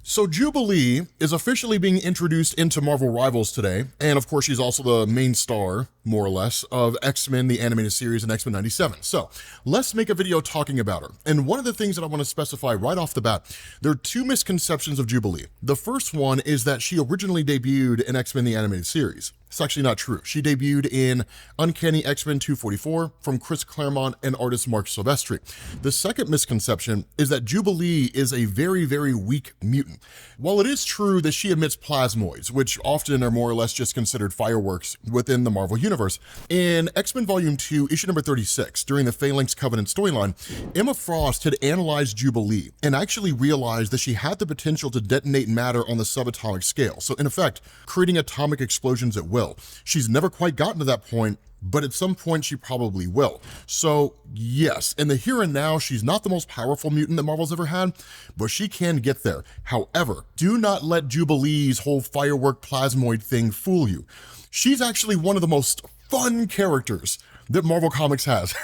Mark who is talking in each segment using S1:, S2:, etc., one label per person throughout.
S1: So Jubilee is officially being introduced into Marvel Rivals today, and of course she's also the main star, more or less, of X-Men, the animated series, and X-Men 97. So let's make a video talking about her. And one of the things that I want to specify right off the bat, there are two misconceptions of Jubilee. The first one is that she originally debuted in X-Men, the animated series. It's actually not true. She debuted in Uncanny X-Men 244 from Chris Claremont and artist Marc Silvestri. The second misconception is that Jubilee is a very, very weak mutant. While it is true that she emits plasmoids, which often are more or less just considered fireworks within the Marvel Universe, in X-Men Volume 2, issue number 36, during the Phalanx Covenant storyline, Emma Frost had analyzed Jubilee and actually realized that she had the potential to detonate matter on the subatomic scale. So in effect, creating atomic explosions at will. She's never quite gotten to that point, but at some point she probably will. So yes, in the here and now, she's not the most powerful mutant that Marvel's ever had, but she can get there. However, do not let Jubilee's whole firework plasmoid thing fool you. She's actually one of the most fun characters that Marvel Comics has.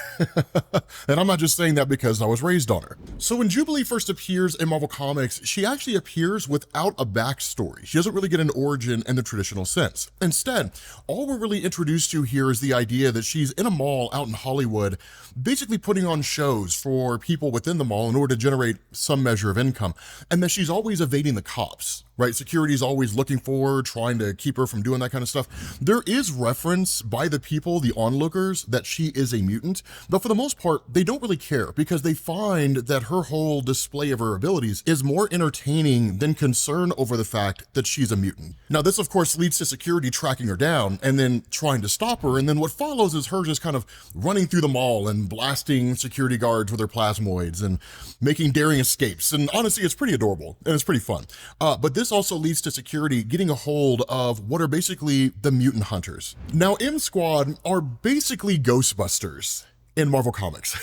S1: And I'm not just saying that because I was raised on her. So when Jubilee first appears in Marvel Comics, she actually appears without a backstory. She doesn't really get an origin in the traditional sense. Instead, all we're really introduced to here is the idea that she's in a mall out in Hollywood, basically putting on shows for people within the mall in order to generate some measure of income, and that she's always evading the cops. Right? Security's always looking for her, trying to keep her from doing that kind of stuff. There is reference by the people, the onlookers, that she is a mutant, but for the most part, they don't really care because they find that her whole display of her abilities is more entertaining than concern over the fact that she's a mutant. Now, this of course leads to security tracking her down and then trying to stop her, and then what follows is her just kind of running through the mall and blasting security guards with her plasmoids and making daring escapes. And honestly, it's pretty adorable and it's pretty fun. But this also leads to security getting a hold of what are basically the mutant hunters. Now, M Squad are basically Ghostbusters in Marvel Comics.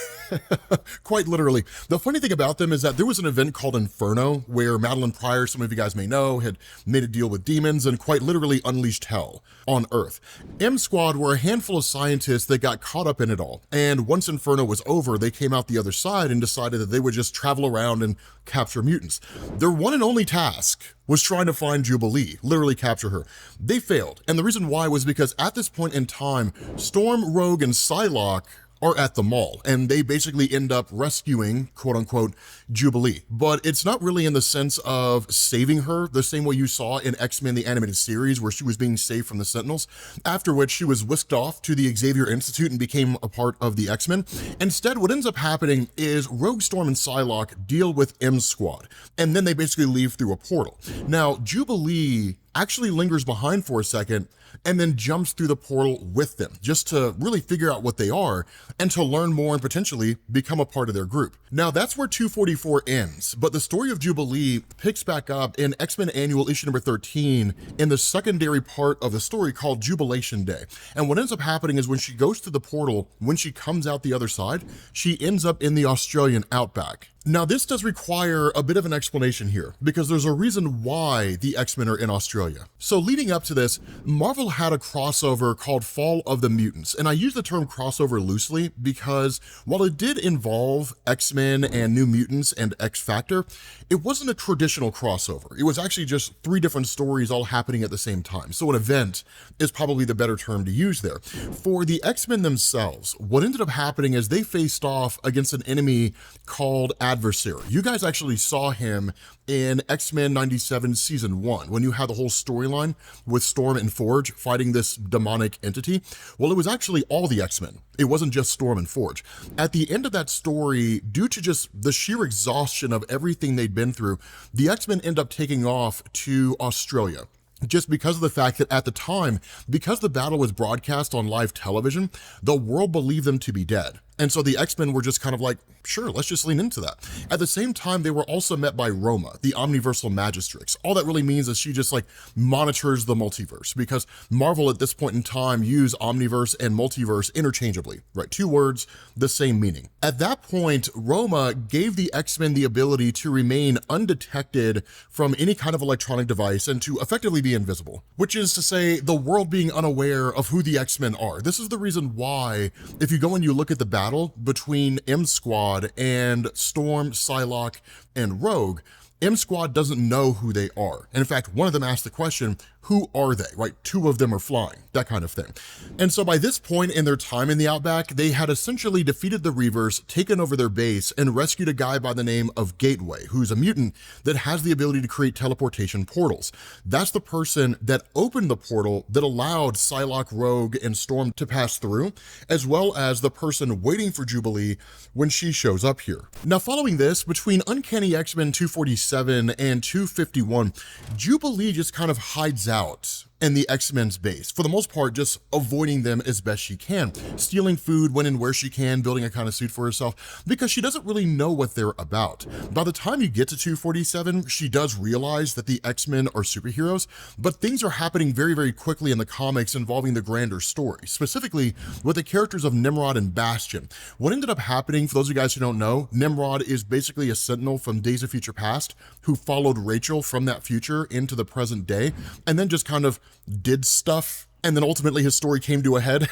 S1: Quite literally. The funny thing about them is that there was an event called Inferno where Madeline Pryor, some of you guys may know, had made a deal with demons and quite literally unleashed hell on Earth. M Squad were a handful of scientists that got caught up in it all. And once Inferno was over, they came out the other side and decided that they would just travel around and capture mutants. Their one and only task was trying to find Jubilee, literally capture her. They failed. And the reason why was because at this point in time, Storm, Rogue, and Psylocke are at the mall, and they basically end up rescuing, quote unquote, Jubilee. But it's not really in the sense of saving her the same way you saw in X-Men, the animated series, where she was being saved from the Sentinels, after which she was whisked off to the Xavier Institute and became a part of the X-Men. Instead, what ends up happening is Rogue, Storm, and Psylocke deal with M Squad, and then they basically leave through a portal. Now, Jubilee actually lingers behind for a second and then jumps through the portal with them, just to really figure out what they are and to learn more and potentially become a part of their group. Now, that's where 244 ends, but the story of Jubilee picks back up in X-Men Annual issue number 13 in the secondary part of the story called Jubilation Day. And what ends up happening is when she goes through the portal, when she comes out the other side, she ends up in the Australian outback. Now, this does require a bit of an explanation here, because there's a reason why the X-Men are in Australia. So leading up to this, Marvel had a crossover called Fall of the Mutants, and I use the term crossover loosely because while it did involve X-Men and New Mutants and X-Factor, it wasn't a traditional crossover. It was actually just three different stories all happening at the same time. So an event is probably the better term to use there. For the X-Men themselves, what ended up happening is they faced off against an enemy called Adversary. You guys actually saw him in X-Men 97 season 1 when you had the whole storyline with Storm and Forge fighting this demonic entity. Well, it was actually all the X-Men. It wasn't just Storm and Forge. At the end of that story, due to just the sheer exhaustion of everything they'd been through, the X-Men end up taking off to Australia. Just because of the fact that at the time, because the battle was broadcast on live television, the world believed them to be dead. And so the X-Men were just kind of like, sure, let's just lean into that. At the same time, they were also met by Roma, the Omniversal Magistrix. All that really means is she just like monitors the multiverse, because Marvel at this point in time use omniverse and multiverse interchangeably, right? Two words, the same meaning. At that point, Roma gave the X-Men the ability to remain undetected from any kind of electronic device and to effectively be invisible, which is to say the world being unaware of who the X-Men are. This is the reason why, if you go and you look at the battle between M Squad and Storm, Psylocke, and Rogue, M Squad doesn't know who they are. And in fact, one of them asked the question, who are they, right? Two of them are flying, that kind of thing. And so by this point in their time in the Outback, they had essentially defeated the Reavers, taken over their base, and rescued a guy by the name of Gateway, who's a mutant that has the ability to create teleportation portals. That's the person that opened the portal that allowed Psylocke, Rogue, and Storm to pass through, as well as the person waiting for Jubilee when she shows up here. Now, following this, between Uncanny X-Men 247 and 251, Jubilee just kind of hides out in the X-Men's base, for the most part, just avoiding them as best she can, stealing food when and where she can, building a kind of suit for herself, because she doesn't really know what they're about. By the time you get to 247, she does realize that the X-Men are superheroes, but things are happening very, very quickly in the comics involving the grander story, specifically with the characters of Nimrod and Bastion. What ended up happening, for those of you guys who don't know, Nimrod is basically a sentinel from Days of Future Past who followed Rachel from that future into the present day, and then just kind of did stuff, and then ultimately his story came to a head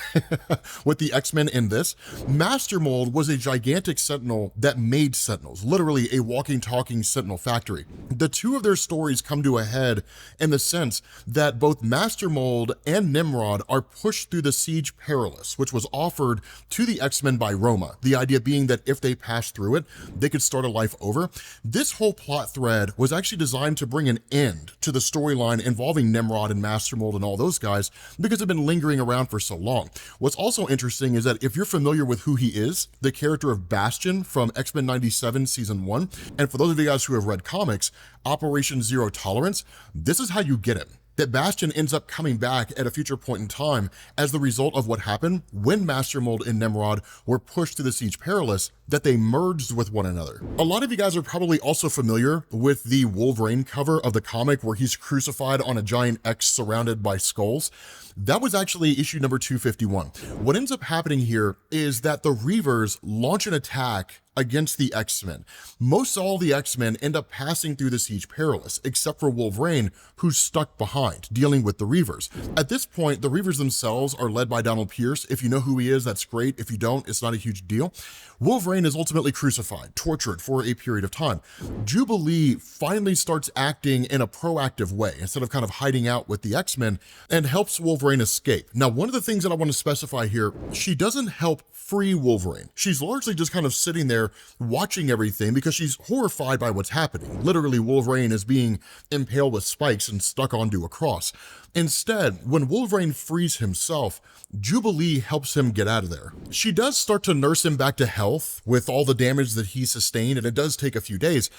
S1: with the X-Men in this. Master Mold was a gigantic sentinel that made sentinels, literally a walking, talking sentinel factory. The two of their stories come to a head in the sense that both Master Mold and Nimrod are pushed through the Siege Perilous, which was offered to the X-Men by Roma, the idea being that if they passed through it, they could start a life over. This whole plot thread was actually designed to bring an end to the storyline involving Nimrod and Master Mold and all those guys, because they've been lingering around for so long. What's also interesting is that if you're familiar with who he is, the character of Bastion from X-Men 97 season 1, and for those of you guys who have read comics, Operation Zero Tolerance, this is how you get him. That Bastion ends up coming back at a future point in time as the result of what happened when Master Mold and Nimrod were pushed to the Siege Perilous, that they merged with one another. A lot of you guys are probably also familiar with the Wolverine cover of the comic where he's crucified on a giant X surrounded by skulls. That was actually issue number 251. What ends up happening here is that the Reavers launch an attack against the X-Men. Most all the X-Men end up passing through the Siege Perilous, except for Wolverine, who's stuck behind, dealing with the Reavers. At this point, the Reavers themselves are led by Donald Pierce. If you know who he is, that's great. If you don't, it's not a huge deal. Wolverine is ultimately crucified, tortured for a period of time. Jubilee finally starts acting in a proactive way, instead of kind of hiding out with the X-Men, and helps Wolverine escape. Now, one of the things that I want to specify here, she doesn't help free Wolverine. She's largely just kind of sitting there watching everything because she's horrified by what's happening. Literally, Wolverine is being impaled with spikes and stuck onto a cross. Instead, when Wolverine frees himself, Jubilee helps him get out of there. She does start to nurse him back to health with all the damage that he sustained, and it does take a few days.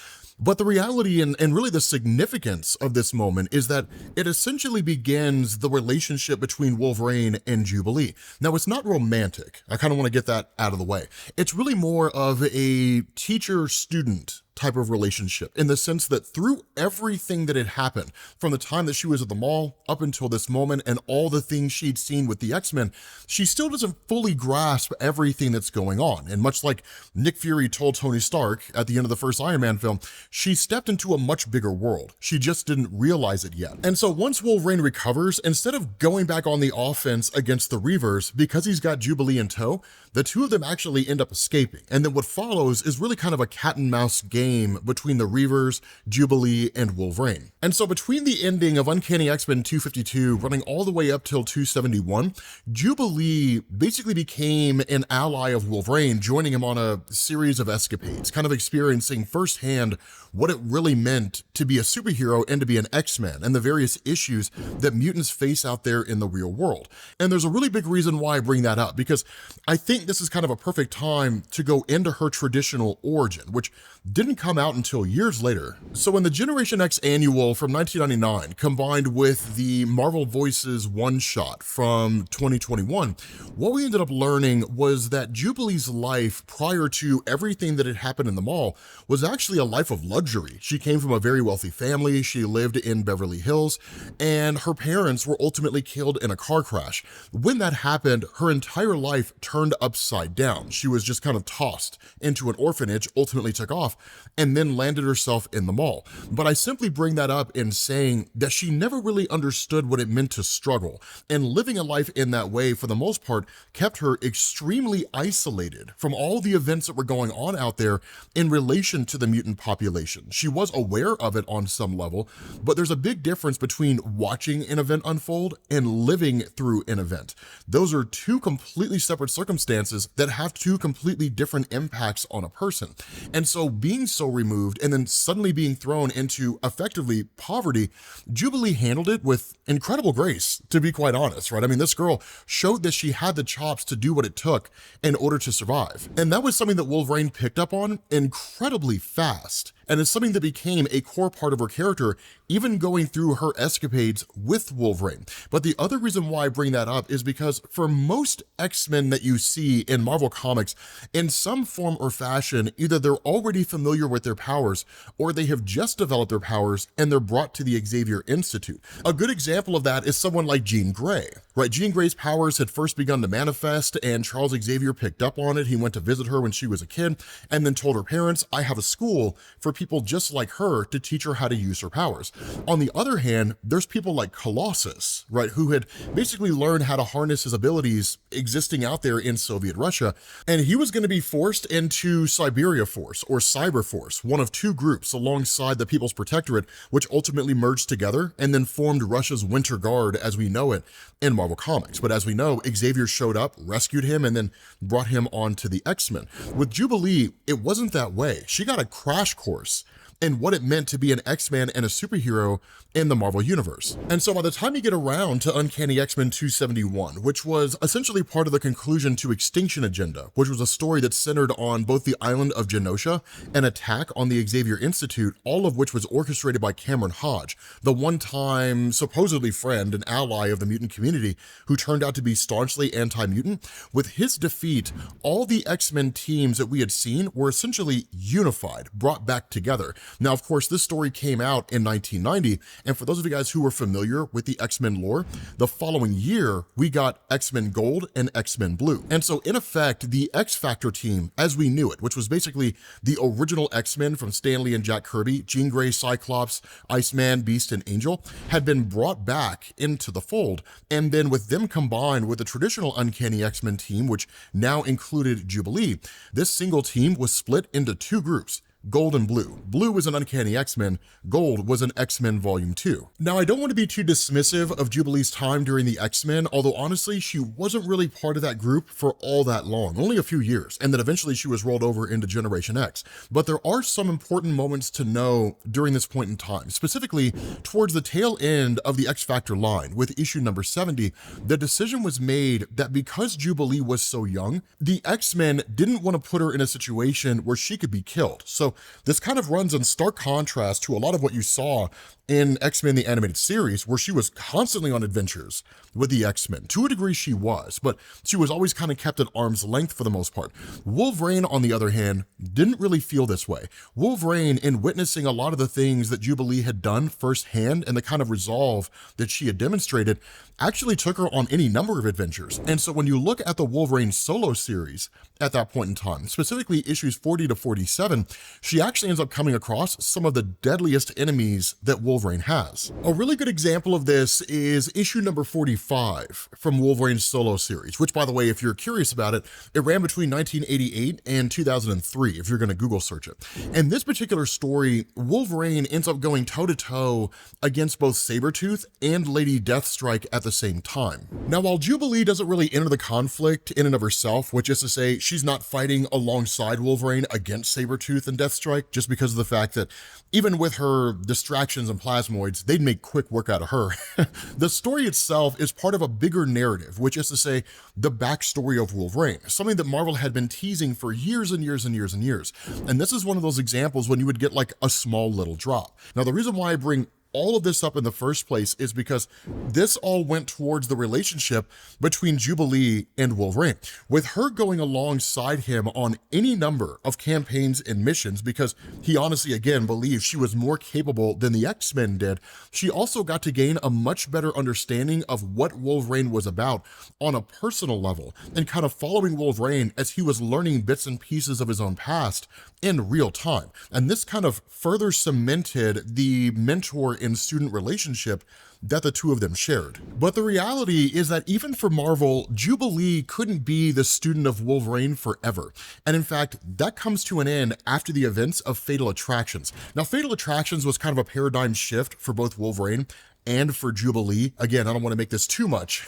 S1: But the reality and really the significance of this moment is that it essentially begins the relationship between Wolverine and Jubilee. Now, it's not romantic. I kind of want to get that out of the way. It's really more of a teacher-student type of relationship, in the sense that through everything that had happened from the time that she was at the mall up until this moment and all the things she'd seen with the X-Men, she still doesn't fully grasp everything that's going on. And much like Nick Fury told Tony Stark at the end of the first Iron Man film, she stepped into a much bigger world. She just didn't realize it yet. And so once Wolverine recovers, instead of going back on the offense against the Reavers, because he's got Jubilee in tow, the two of them actually end up escaping. And then what follows is really kind of a cat and mouse game between the Reavers, Jubilee, and Wolverine. And so between the ending of Uncanny X-Men 252 running all the way up till 271, Jubilee basically became an ally of Wolverine, joining him on a series of escapades, kind of experiencing firsthand what it really meant to be a superhero and to be an X-Men, and the various issues that mutants face out there in the real world. And there's a really big reason why I bring that up, because I think this is kind of a perfect time to go into her traditional origin, which didn't come out until years later. So when the Generation X annual from 1999 combined with the Marvel Voices one-shot from 2021, what we ended up learning was that Jubilee's life prior to everything that had happened in the mall was actually a life of luxury. She came from a very wealthy family, she lived in Beverly Hills, and her parents were ultimately killed in a car crash. When that happened, her entire life turned upside down. She was just kind of tossed into an orphanage, ultimately took off, and then landed herself in the mall. But I simply bring that up in saying that she never really understood what it meant to struggle, and living a life in that way for the most part kept her extremely isolated from all the events that were going on out there in relation to the mutant population. She was aware of it on some level, but there's a big difference between watching an event unfold and living through an event. Those are two completely separate circumstances that have two completely different impacts on a person. And so being so removed and then suddenly being thrown into effectively poverty, Jubilee handled it with incredible grace, to be quite honest, right? I mean, this girl showed that she had the chops to do what it took in order to survive. And that was something that Wolverine picked up on incredibly fast. And it's something that became a core part of her character, even going through her escapades with Wolverine. But the other reason why I bring that up is because for most X-Men that you see in Marvel Comics, in some form or fashion, either they're already familiar with their powers or they have just developed their powers and they're brought to the Xavier Institute. A good example of that is someone like Jean Grey, right? Jean Grey's powers had first begun to manifest and Charles Xavier picked up on it. He went to visit her when she was a kid and then told her parents, I have a school for people just like her to teach her how to use her powers. On the other hand, there's people like Colossus, right, who had basically learned how to harness his abilities existing out there in Soviet Russia, and he was going to be forced into Siberia Force or Cyber Force, one of two groups alongside the People's Protectorate, which ultimately merged together and then formed Russia's Winter Guard as we know it in Marvel Comics. But as we know, Xavier showed up, rescued him, and then brought him on to the X-Men. With Jubilee, it wasn't that way. She got a crash course and what it meant to be an X-Man and a superhero in the Marvel Universe. And so by the time you get around to Uncanny X-Men 271, which was essentially part of the conclusion to Extinction Agenda, which was a story that centered on both the island of Genosha, an attack on the Xavier Institute, all of which was orchestrated by Cameron Hodge, the one-time supposedly friend and ally of the mutant community who turned out to be staunchly anti-mutant. With his defeat, all the X-Men teams that we had seen were essentially unified, brought back together. Now, of course, this story came out in 1990, and for those of you guys who are familiar with the X-Men lore, the following year, we got X-Men Gold and X-Men Blue. And so, in effect, the X-Factor team, as we knew it, which was basically the original X-Men from Stan Lee and Jack Kirby, Jean Grey, Cyclops, Iceman, Beast, and Angel, had been brought back into the fold, and then with them combined with the traditional Uncanny X-Men team, which now included Jubilee, this single team was split into two groups, Gold and Blue. Blue was an Uncanny X-Men, Gold was an X-Men Volume 2. Now, I don't want to be too dismissive of Jubilee's time during the X-Men, although honestly, she wasn't really part of that group for all that long, only a few years, and then eventually she was rolled over into Generation X. But there are some important moments to know during this point in time, specifically towards the tail end of the X-Factor line with issue number 70, the decision was made that because Jubilee was so young, the X-Men didn't want to put her in a situation where she could be killed. So this kind of runs in stark contrast to a lot of what you saw in X-Men the Animated Series, where she was constantly on adventures with the X-Men. To a degree she was, but she was always kind of kept at arm's length for the most part. Wolverine, on the other hand, didn't really feel this way. Wolverine, in witnessing a lot of the things that Jubilee had done firsthand and the kind of resolve that she had demonstrated, actually took her on any number of adventures. And so when you look at the Wolverine solo series at that point in time, specifically issues 40 to 47, she actually ends up coming across some of the deadliest enemies that Wolverine has. A really good example of this is issue number 45 from Wolverine's solo series, which, by the way, if you're curious about it, it ran between 1988 and 2003, if you're going to Google search it. In this particular story, Wolverine ends up going toe-to-toe against both Sabertooth and Lady Deathstrike at the same time. Now, while Jubilee doesn't really enter the conflict in and of herself, which is to say she's not fighting alongside Wolverine against Sabertooth and Deathstrike, just because of the fact that even with her distractions and plasmoids, they'd make quick work out of her. The story itself is part of a bigger narrative, which is to say the backstory of Wolverine, something that Marvel had been teasing for years and years and years and years. And this is one of those examples when you would get like a small little drop. Now, the reason why I bring all of this up in the first place is because this all went towards the relationship between Jubilee and Wolverine, with her going alongside him on any number of campaigns and missions because he honestly, again, believed she was more capable than the X-Men did. She also got to gain a much better understanding of what Wolverine was about on a personal level and kind of following Wolverine as he was learning bits and pieces of his own past in real time. And this kind of further cemented the mentor and student relationship that the two of them shared. But the reality is that even for Marvel, Jubilee couldn't be the student of Wolverine forever. And in fact, that comes to an end after the events of Fatal Attractions. Now, Fatal Attractions was kind of a paradigm shift for both Wolverine and for Jubilee. Again, I don't want to make this too much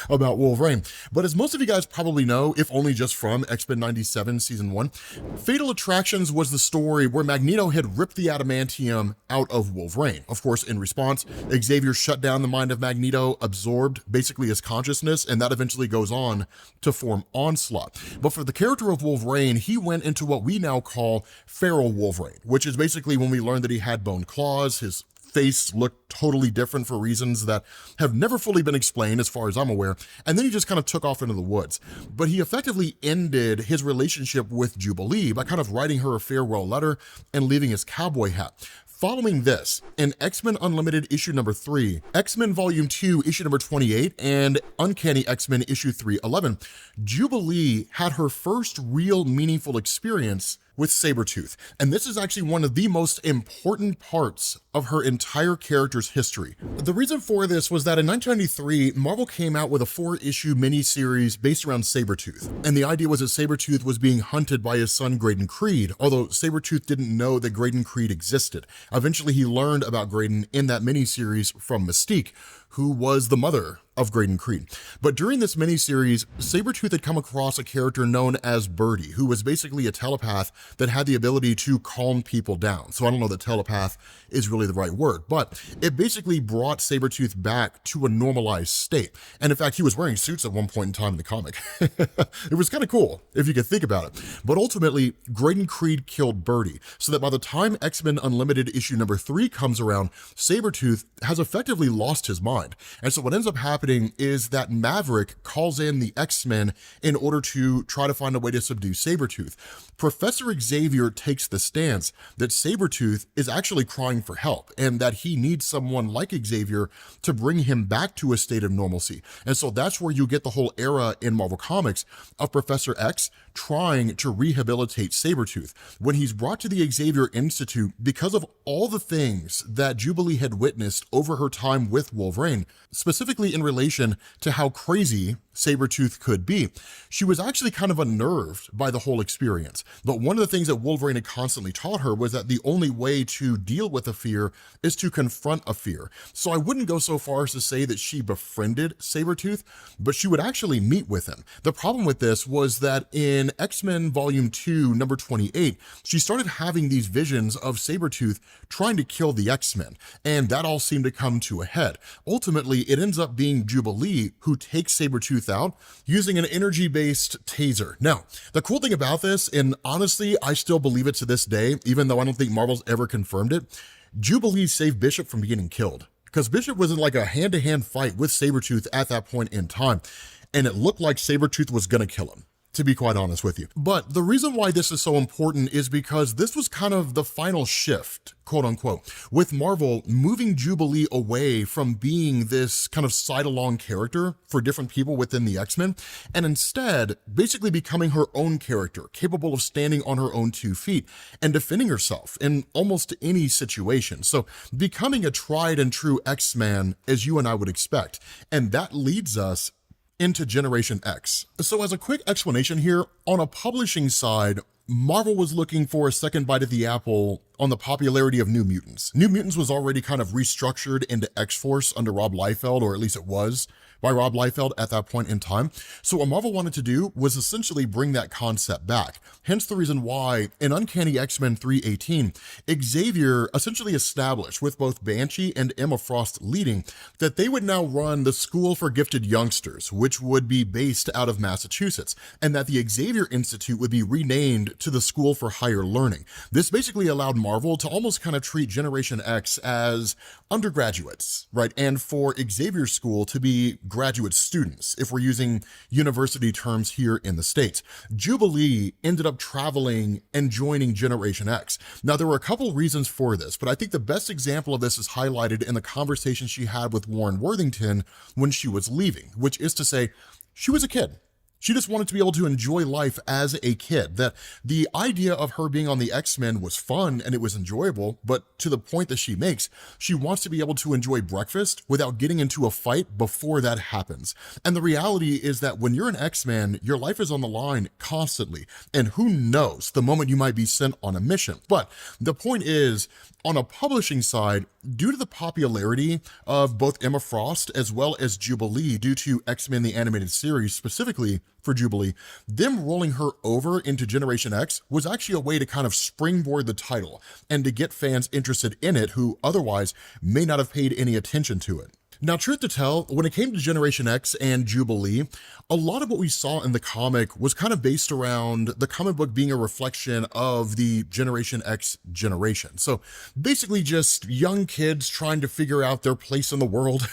S1: about Wolverine, but as most of you guys probably know, if only just from X-Men 97 season 1, Fatal Attractions was the story where Magneto had ripped the adamantium out of Wolverine. Of course, in response, Xavier shut down the mind of Magneto, absorbed basically his consciousness, and that eventually goes on to form Onslaught. But for the character of Wolverine, he went into what we now call feral Wolverine, which is basically when we learned that he had bone claws, his face looked totally different for reasons that have never fully been explained as far as I'm aware, and then he just kind of took off into the woods. But he effectively ended his relationship with Jubilee by kind of writing her a farewell letter and leaving his cowboy hat. Following this, in X-Men Unlimited issue number 3, X-Men Volume 2 issue number 28, and Uncanny X-Men issue 311, Jubilee had her first real meaningful experience with Sabertooth. And this is actually one of the most important parts of her entire character's history. The reason for this was that in 1993, Marvel came out with a 4-issue miniseries based around Sabertooth. And the idea was that Sabertooth was being hunted by his son Graydon Creed, although Sabertooth didn't know that Graydon Creed existed. Eventually, he learned about Graydon in that miniseries from Mystique, who was the mother of Graydon Creed. But during this miniseries, Sabertooth had come across a character known as Birdie, who was basically a telepath that had the ability to calm people down. So I don't know that telepath is really the right word, but it basically brought Sabertooth back to a normalized state. And in fact, he was wearing suits at one point in time in the comic. It was kind of cool, if you could think about it. But ultimately, Graydon Creed killed Birdie, so that by the time X-Men Unlimited issue number 3 comes around, Sabertooth has effectively lost his mind. And so what ends up happening is that Maverick calls in the X-Men in order to try to find a way to subdue Sabertooth. Professor Xavier takes the stance that Sabertooth is actually crying for help and that he needs someone like Xavier to bring him back to a state of normalcy. And so that's where you get the whole era in Marvel Comics of Professor X trying to rehabilitate Sabertooth. When he's brought to the Xavier Institute because of all the things that Jubilee had witnessed over her time with Wolverine, specifically in relation to how crazy Sabertooth could be, she was actually kind of unnerved by the whole experience. But one of the things that Wolverine had constantly taught her was that the only way to deal with a fear is to confront a fear. So I wouldn't go so far as to say that she befriended Sabertooth, but she would actually meet with him. The problem with this was that in X-Men Volume 2, number 28, she started having these visions of Sabertooth trying to kill the X-Men, and that all seemed to come to a head. Ultimately, it ends up being Jubilee who takes Sabertooth out using an energy-based taser. Now, the cool thing about this, and honestly, I still believe it to this day, even though I don't think Marvel's ever confirmed it, Jubilee saved Bishop from getting killed, because Bishop was in like a hand-to-hand fight with Sabertooth at that point in time, and it looked like Sabertooth was gonna kill him, to be quite honest with you. But the reason why this is so important is because this was kind of the final shift, quote unquote, with Marvel moving Jubilee away from being this kind of side-along character for different people within the X-Men, and instead basically becoming her own character, capable of standing on her own 2 feet and defending herself in almost any situation. So becoming a tried and true X-Man as you and I would expect. And that leads us into Generation X. So as a quick explanation here, on a publishing side, Marvel was looking for a second bite at the apple on the popularity of New Mutants. New Mutants was already kind of restructured into X-Force under Rob Liefeld, or at least it was by Rob Liefeld at that point in time. So what Marvel wanted to do was essentially bring that concept back. Hence the reason why in Uncanny X-Men 318, Xavier essentially established, with both Banshee and Emma Frost leading, that they would now run the School for Gifted Youngsters, which would be based out of Massachusetts, and that the Xavier Institute would be renamed to the School for Higher Learning. This basically allowed Marvel to almost kind of treat Generation X as undergraduates, right? And for Xavier School to be graduate students, if we're using university terms here in the States. Jubilee ended up traveling and joining Generation X. Now, there were a couple reasons for this, but I think the best example of this is highlighted in the conversation she had with Warren Worthington when she was leaving, which is to say, she was a kid. She just wanted to be able to enjoy life as a kid, that the idea of her being on the X-Men was fun and it was enjoyable, but to the point that she makes, she wants to be able to enjoy breakfast without getting into a fight before that happens. And the reality is that when you're an X-Man, your life is on the line constantly, and who knows the moment you might be sent on a mission. But the point is, on a publishing side, due to the popularity of both Emma Frost as well as Jubilee due to X-Men the Animated Series, specifically for Jubilee, them rolling her over into Generation X was actually a way to kind of springboard the title and to get fans interested in it who otherwise may not have paid any attention to it. Now, truth to tell, when it came to Generation X and Jubilee, a lot of what we saw in the comic was kind of based around the comic book being a reflection of the Generation X generation. So basically just young kids trying to figure out their place in the world,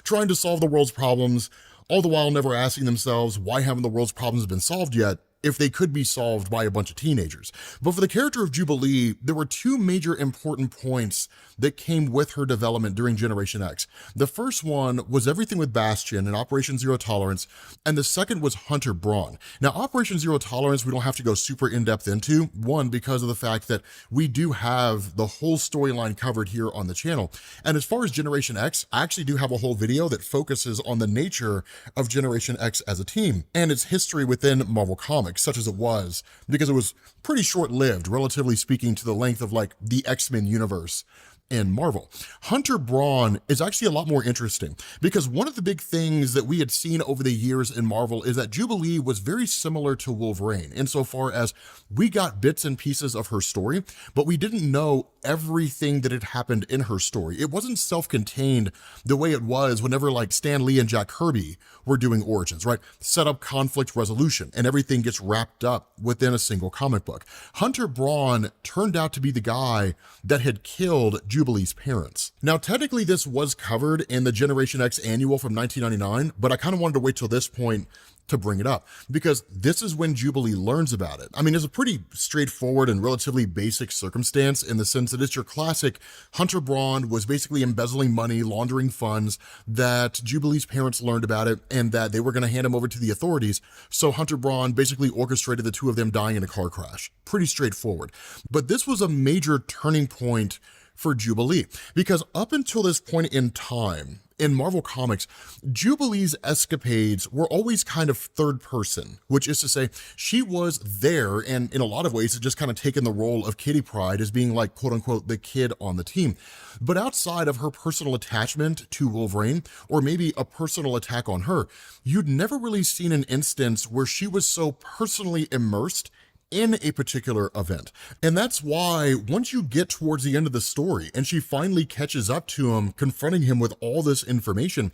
S1: trying to solve the world's problems, all the while never asking themselves, why haven't the world's problems been solved yet, if they could be solved by a bunch of teenagers. But for the character of Jubilee, there were two major important points that came with her development during Generation X. The first one was everything with Bastion and Operation Zero Tolerance, and the second was Hunter Braun. Now, Operation Zero Tolerance, we don't have to go super in-depth into, one, because of the fact that we do have the whole storyline covered here on the channel. And as far as Generation X, I actually do have a whole video that focuses on the nature of Generation X as a team and its history within Marvel Comics, such as it was, because it was pretty short-lived, relatively speaking, to the length of like the X-Men universe in Marvel. Hunter Braun is actually a lot more interesting because one of the big things that we had seen over the years in Marvel is that Jubilee was very similar to Wolverine insofar as we got bits and pieces of her story, but we didn't know everything that had happened in her story. It wasn't self-contained the way it was whenever like Stan Lee and Jack Kirby were doing Origins, right? Set up conflict resolution and everything gets wrapped up within a single comic book. Hunter Braun turned out to be the guy that had killed Jubilee's parents. Now, technically this was covered in the Generation X annual from 1999, but I kind of wanted to wait till this point to bring it up because this is when Jubilee learns about it. I mean, it's a pretty straightforward and relatively basic circumstance in the sense that it's your classic Hunter Braun was basically embezzling money, laundering funds, that Jubilee's parents learned about it and that they were going to hand him over to the authorities. So Hunter Braun basically orchestrated the two of them dying in a car crash. Pretty straightforward. But this was a major turning point for Jubilee, because up until this point in time, in Marvel Comics, Jubilee's escapades were always kind of third person, which is to say she was there and in a lot of ways had just kind of taken the role of Kitty Pryde as being like, quote unquote, the kid on the team. But outside of her personal attachment to Wolverine, or maybe a personal attack on her, you'd never really seen an instance where she was so personally immersed in a particular event. And that's why once you get towards the end of the story and she finally catches up to him, confronting him with all this information,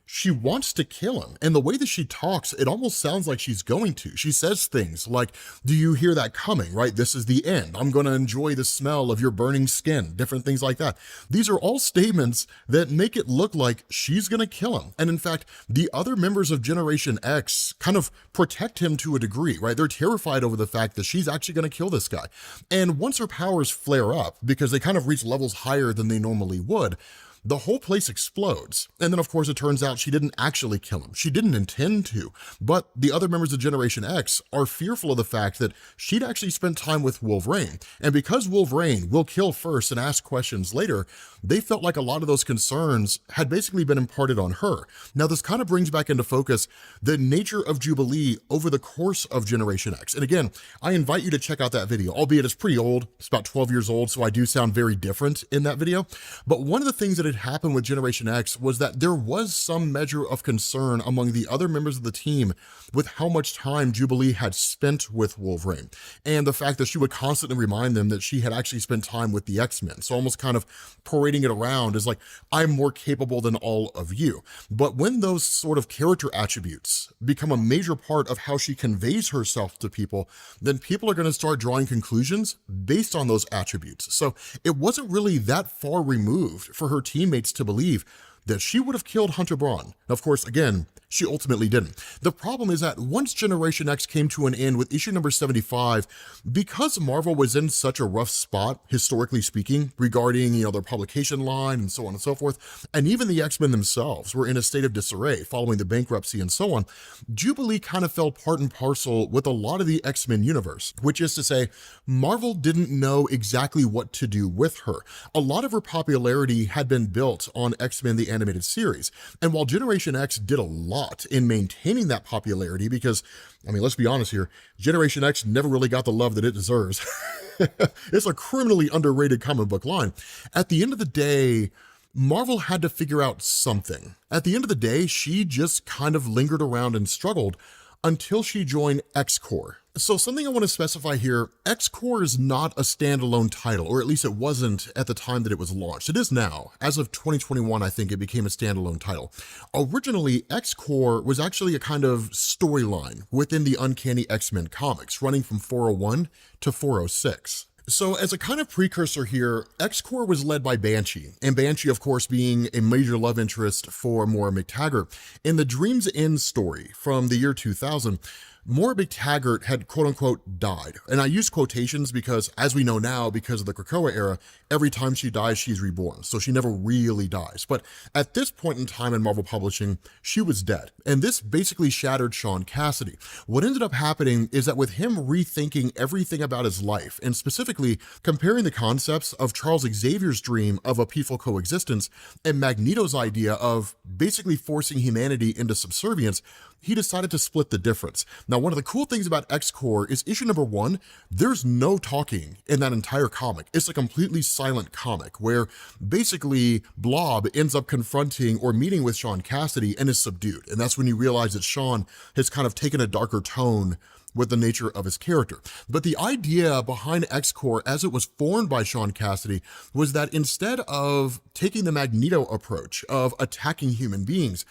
S1: she wants to kill him. And the way that she talks, it almost sounds like she's going to. She says things like, do you hear that coming, right? This is the end. I'm going to enjoy the smell of your burning skin, different things like that. These are all statements that make it look like she's going to kill him. And in fact, the other members of Generation X kind of protect him to a degree, right? They're terrified over the fact that she's actually going to kill this guy. And once her powers flare up, because they kind of reach levels higher than they normally would, the whole place explodes. And then of course it turns out she didn't actually kill him. She didn't intend to, but the other members of Generation X are fearful of the fact that she'd actually spent time with Wolverine. And because Wolverine will kill first and ask questions later, they felt like a lot of those concerns had basically been imparted on her. Now this kind of brings back into focus the nature of Jubilee over the course of Generation X. And again, I invite you to check out that video, albeit it's pretty old. It's about 12 years old, so I do sound very different in that video. But one of the things that it had happened with Generation X was that there was some measure of concern among the other members of the team with how much time Jubilee had spent with Wolverine, and the fact that she would constantly remind them that she had actually spent time with the X-Men. So almost kind of parading it around as like, I'm more capable than all of you. But when those sort of character attributes become a major part of how she conveys herself to people, then people are going to start drawing conclusions based on those attributes. So it wasn't really that far removed for her teammates to believe that she would have killed Hunter Braun. Of course, again, she ultimately didn't. The problem is that once Generation X came to an end with issue number 75, because Marvel was in such a rough spot, historically speaking, regarding, their publication line and so on and so forth, and even the X-Men themselves were in a state of disarray following the bankruptcy and so on, Jubilee kind of fell part and parcel with a lot of the X-Men universe, which is to say, Marvel didn't know exactly what to do with her. A lot of her popularity had been built on X-Men the animated series, and while Generation X did a lot in maintaining that popularity, because, let's be honest here, Generation X never really got the love that it deserves. It's a criminally underrated comic book line. At the end of the day, Marvel had to figure out something. At the end of the day, she just kind of lingered around and struggled until she joined X-Corps. So something I want to specify here, X-Corps is not a standalone title, or at least it wasn't at the time that it was launched. It is now. As of 2021, I think it became a standalone title. Originally, X-Corps was actually a kind of storyline within the Uncanny X-Men comics, running from 401 to 406. So as a kind of precursor here, X-Corps was led by Banshee, and Banshee, of course, being a major love interest for Moira McTaggart. In the Dream's End story from the year 2000, Moira McTaggart had quote-unquote died. And I use quotations because, as we know now, because of the Krakoa era, every time she dies, she's reborn. So she never really dies. But at this point in time in Marvel Publishing, she was dead. And this basically shattered Sean Cassidy. What ended up happening is that with him rethinking everything about his life, and specifically comparing the concepts of Charles Xavier's dream of a peaceful coexistence and Magneto's idea of basically forcing humanity into subservience, he decided to split the difference. Now, one of the cool things about X-Corps is issue number 1, there's no talking in that entire comic. It's a completely silent comic where basically Blob ends up confronting or meeting with Sean Cassidy and is subdued. And that's when you realize that Sean has kind of taken a darker tone with the nature of his character. But the idea behind X-Corps as it was formed by Sean Cassidy was that instead of taking the Magneto approach of attacking human beings,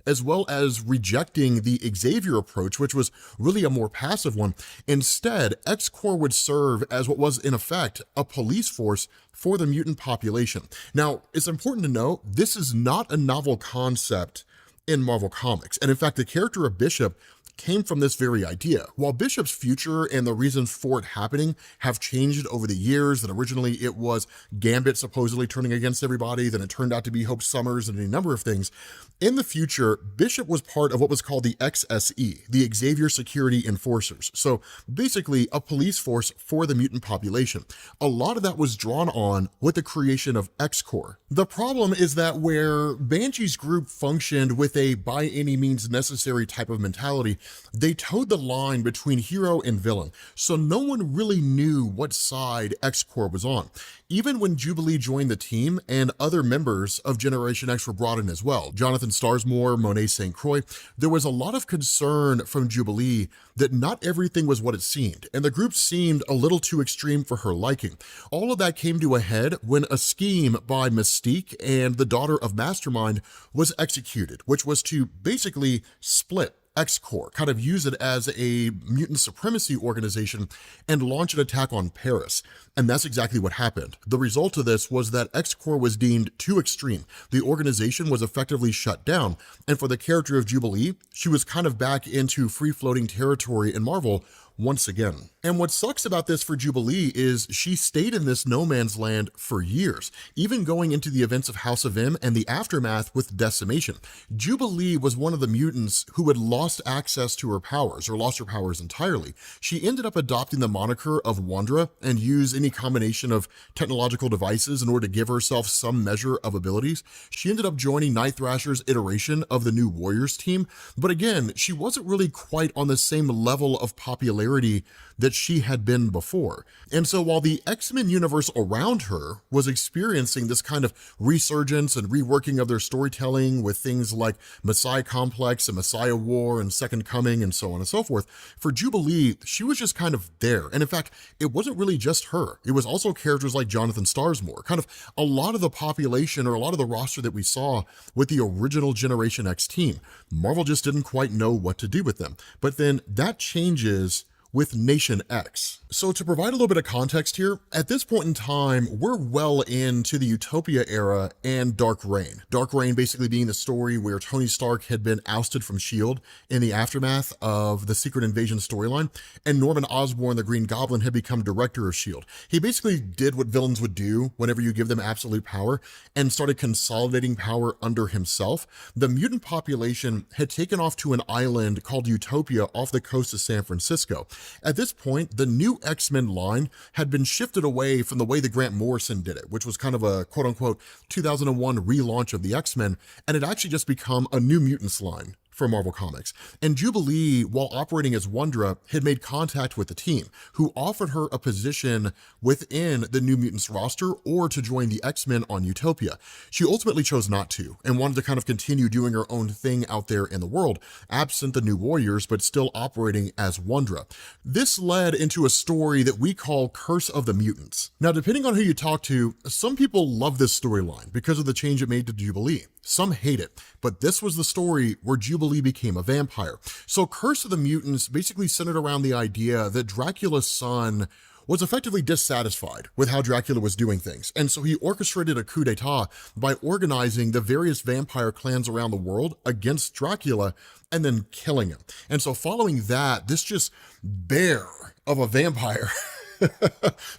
S1: as well as rejecting the Xavier approach, which was really a more passive one. Instead, X-Corps would serve as what was, in effect, a police force for the mutant population. Now, it's important to note, this is not a novel concept in Marvel Comics. And in fact, the character of Bishop came from this very idea. While Bishop's future and the reasons for it happening have changed over the years, that originally it was Gambit supposedly turning against everybody, then it turned out to be Hope Summers and a number of things. In the future, Bishop was part of what was called the XSE, the Xavier Security Enforcers. So basically a police force for the mutant population. A lot of that was drawn on with the creation of X-Corps. The problem is that where Banshee's group functioned with a by any means necessary type of mentality, they towed the line between hero and villain, so no one really knew what side X-Corps was on. Even when Jubilee joined the team and other members of Generation X were brought in as well, Jonathan Starsmore, Monet St. Croix, there was a lot of concern from Jubilee that not everything was what it seemed, and the group seemed a little too extreme for her liking. All of that came to a head when a scheme by Mystique and the daughter of Mastermind was executed, which was to basically split X-Corps, kind of use it as a mutant supremacy organization and launch an attack on Paris. And that's exactly what happened. The result of this was that X-Corps was deemed too extreme. The organization was effectively shut down. And for the character of Jubilee, she was kind of back into free-floating territory in Marvel once again. And what sucks about this for Jubilee is she stayed in this no man's land for years, even going into the events of House of M and the aftermath with Decimation. Jubilee was one of the mutants who had lost access to her powers, or lost her powers entirely. She ended up adopting the moniker of Wandra and used any combination of technological devices in order to give herself some measure of abilities. She ended up joining Night Thrasher's iteration of the New Warriors team, but again, she wasn't really quite on the same level of popularity popularity that she had been before. And so while the X-Men universe around her was experiencing this kind of resurgence and reworking of their storytelling with things like Messiah Complex and Messiah War and Second Coming and so on and so forth, for Jubilee, she was just kind of there. And in fact, it wasn't really just her. It was also characters like Jonathan Starsmore, kind of a lot of the population or a lot of the roster that we saw with the original Generation X team. Marvel just didn't quite know what to do with them. But then that changes with Nation X. So to provide a little bit of context here, at this point in time, we're well into the Utopia era and Dark Reign. Dark Reign basically being the story where Tony Stark had been ousted from S.H.I.E.L.D. in the aftermath of the Secret Invasion storyline, and Norman Osborn, the Green Goblin, had become director of S.H.I.E.L.D. He basically did what villains would do whenever you give them absolute power and started consolidating power under himself. The mutant population had taken off to an island called Utopia off the coast of San Francisco. At this point, the new X-Men line had been shifted away from the way that Grant Morrison did it, which was kind of a quote-unquote 2001 relaunch of the X-Men, and it actually just become a New Mutants line for Marvel Comics. And Jubilee, while operating as Wondra, had made contact with the team, who offered her a position within the New Mutants roster or to join the X-Men on Utopia. She ultimately chose not to and wanted to kind of continue doing her own thing out there in the world, absent the New Warriors, but still operating as Wondra. This led into a story that we call Curse of the Mutants. Now, depending on who you talk to, some people love this storyline because of the change it made to Jubilee. Some hate it, but this was the story where Jubilee became a vampire. So Curse of the Mutants basically centered around the idea that Dracula's son was effectively dissatisfied with how Dracula was doing things. And so he orchestrated a coup d'etat by organizing the various vampire clans around the world against Dracula and then killing him. And so following that, this just bear of a vampire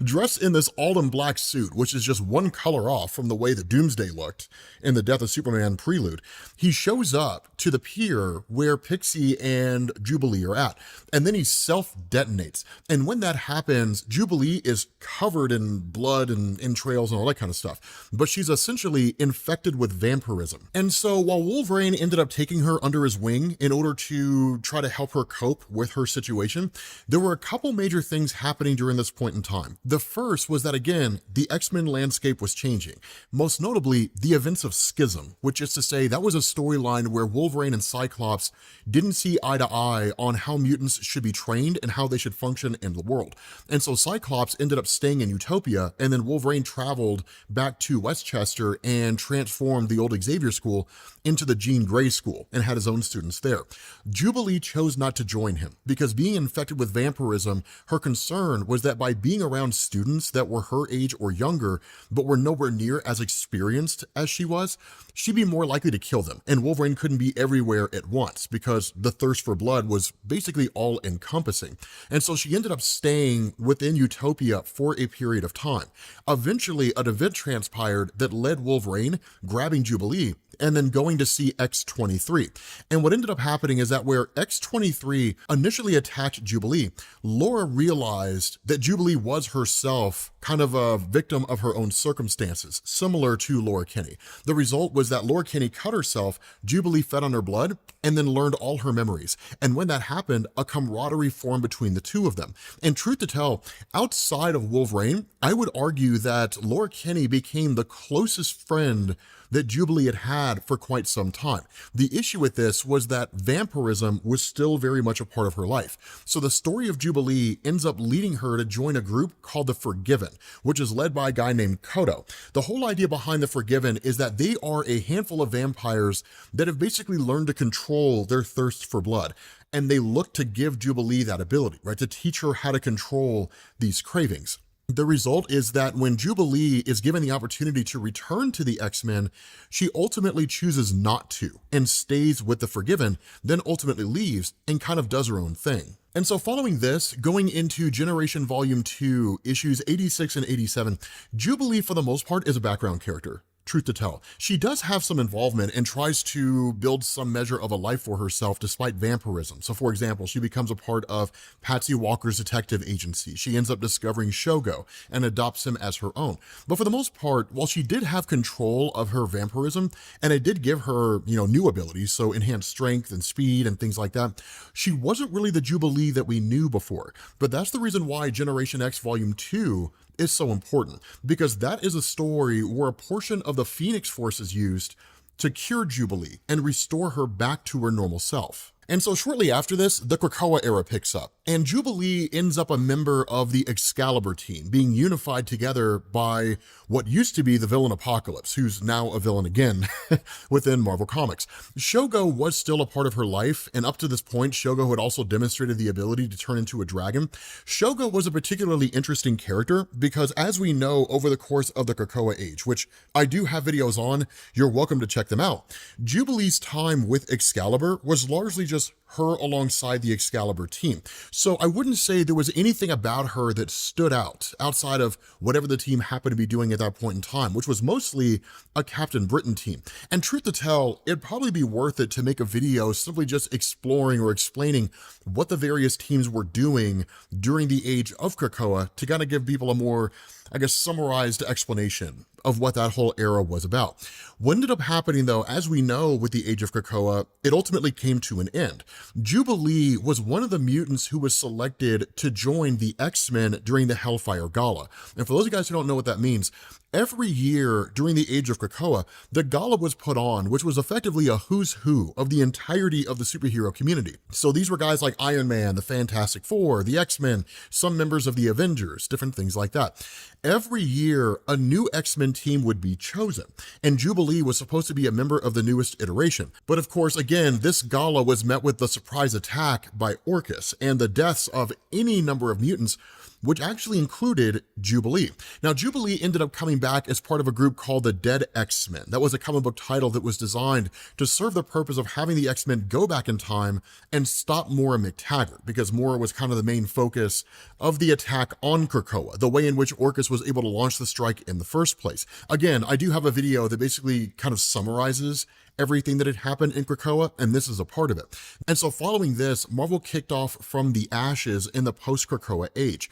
S1: dressed in this all-in-black suit, which is just one color off from the way that Doomsday looked in the Death of Superman prelude, he shows up to the pier where Pixie and Jubilee are at, and then he self-detonates. And when that happens, Jubilee is covered in blood and entrails and all that kind of stuff, but she's essentially infected with vampirism. And so while Wolverine ended up taking her under his wing in order to try to help her cope with her situation, there were a couple major things happening during this point in time. The first was that, again, the X-Men landscape was changing, most notably the events of Schism, which is to say that was a storyline where Wolverine and Cyclops didn't see eye to eye on how mutants should be trained and how they should function in the world. And so Cyclops ended up staying in Utopia, and then Wolverine traveled back to Westchester and transformed the old Xavier School into the Jean Grey School and had his own students there. Jubilee chose not to join him because, being infected with vampirism, her concern was that by being around students that were her age or younger, but were nowhere near as experienced as she was, she'd be more likely to kill them. And Wolverine couldn't be everywhere at once because the thirst for blood was basically all encompassing. And so she ended up staying within Utopia for a period of time. Eventually, an event transpired that led Wolverine grabbing Jubilee and then going to see X-23. And what ended up happening is that where X-23 initially attacked Jubilee, Laura realized that Jubilee was herself kind of a victim of her own circumstances, similar to Laura Kinney. The result was that Laura Kinney cut herself, Jubilee fed on her blood, and then learned all her memories. And when that happened, a camaraderie formed between the two of them. And truth to tell, outside of Wolverine, I would argue that Laura Kinney became the closest friend that Jubilee had had for quite some time. The issue with this was that vampirism was still very much a part of her life. So the story of Jubilee ends up leading her to join a group called the Forgiven, which is led by a guy named Kodo. The whole idea behind the Forgiven is that they are a handful of vampires that have basically learned to control their thirst for blood. And they look to give Jubilee that ability, right, to teach her how to control these cravings. The result is that when Jubilee is given the opportunity to return to the X-Men, she ultimately chooses not to and stays with the Forgiven, then ultimately leaves and kind of does her own thing. And so following this, going into Generation Volume 2, issues 86 and 87, Jubilee for the most part is a background character. truth to tell. She does have some involvement and tries to build some measure of a life for herself despite vampirism. So for example, she becomes a part of Patsy Walker's detective agency. She ends up discovering Shogo and adopts him as her own. But for the most part, while she did have control of her vampirism, and it did give her, new abilities, so enhanced strength and speed and things like that, she wasn't really the Jubilee that we knew before. But that's the reason why Generation X Volume 2 is so important, because that is a story where a portion of the Phoenix Force is used to cure Jubilee and restore her back to her normal self. And so shortly after this, the Krakoa era picks up, and Jubilee ends up a member of the Excalibur team, being unified together by what used to be the villain Apocalypse, who's now a villain again within Marvel Comics. Shogo was still a part of her life, and up to this point, Shogo had also demonstrated the ability to turn into a dragon. Shogo was a particularly interesting character because, as we know, over the course of the Krakoa age, which I do have videos on, you're welcome to check them out, Jubilee's time with Excalibur was largely just her alongside the Excalibur team. So I wouldn't say there was anything about her that stood out outside of whatever the team happened to be doing at that point in time, which was mostly a Captain Britain team. And truth to tell, it'd probably be worth it to make a video simply just exploring or explaining what the various teams were doing during the age of Krakoa to kind of give people a more, summarized explanation of what that whole era was about. What ended up happening though, as we know with the age of Krakoa, it ultimately came to an end. Jubilee was one of the mutants who was selected to join the X-Men during the Hellfire Gala. And for those of you guys who don't know what that means, every year during the age of Krakoa, the gala was put on, which was effectively a who's who of the entirety of the superhero community. So these were guys like Iron Man, the Fantastic Four, the X-Men, some members of the Avengers, different things like that. Every year, a new X-Men team would be chosen, and Jubilee was supposed to be a member of the newest iteration. But of course, again, this gala was met with the surprise attack by Orcus and the deaths of any number of mutants, which actually included Jubilee. Now, Jubilee ended up coming back as part of a group called the Dead X-Men. That was a comic book title that was designed to serve the purpose of having the X-Men go back in time and stop Moira McTaggart, because Moira was kind of the main focus of the attack on Krakoa, the way in which Orcus was able to launch the strike in the first place. Again, I do have a video that basically kind of summarizes everything that had happened in Krakoa, and this is a part of it. And so following this, Marvel kicked off from the ashes in the post-Krakoa age.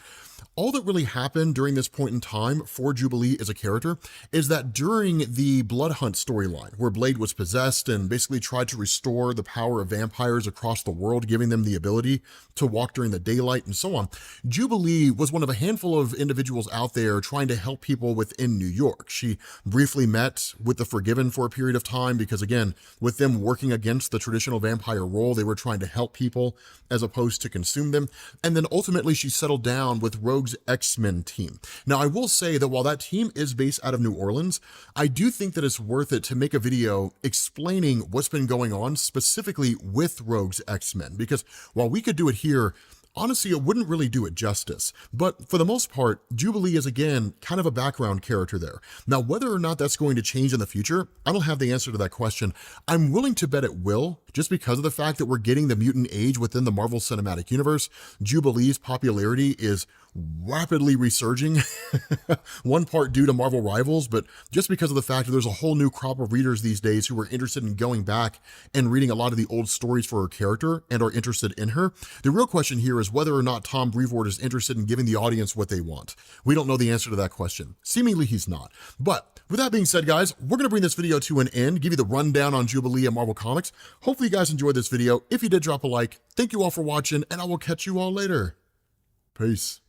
S1: All that really happened during this point in time for Jubilee as a character is that during the Blood Hunt storyline, where Blade was possessed and basically tried to restore the power of vampires across the world, giving them the ability to walk during the daylight and so on, Jubilee was one of a handful of individuals out there trying to help people within New York. She briefly met with the Forgiven for a period of time because, again, with them working against the traditional vampire role, they were trying to help people as opposed to consume them. And then ultimately she settled down with Rogue's X-Men team. Now, I will say that while that team is based out of New Orleans, I do think that it's worth it to make a video explaining what's been going on specifically with Rogue's X-Men, because while we could do it here, honestly, it wouldn't really do it justice. But for the most part, Jubilee is, again, kind of a background character there. Now, whether or not that's going to change in the future, I don't have the answer to that question. I'm willing to bet it will, just because of the fact that we're getting the mutant age within the Marvel Cinematic Universe. Jubilee's popularity is rapidly resurging, one part due to Marvel Rivals, but just because of the fact that there's a whole new crop of readers these days who are interested in going back and reading a lot of the old stories for her character and are interested in her. The real question here is whether or not Tom Brevoort is interested in giving the audience what they want. We don't know the answer to that question. Seemingly he's not. But with that being said, guys, we're going to bring this video to an end, give you the rundown on Jubilee and Marvel Comics. Hopefully you guys enjoyed this video. If you did, drop a like. Thank you all for watching, and I will catch you all later. Peace.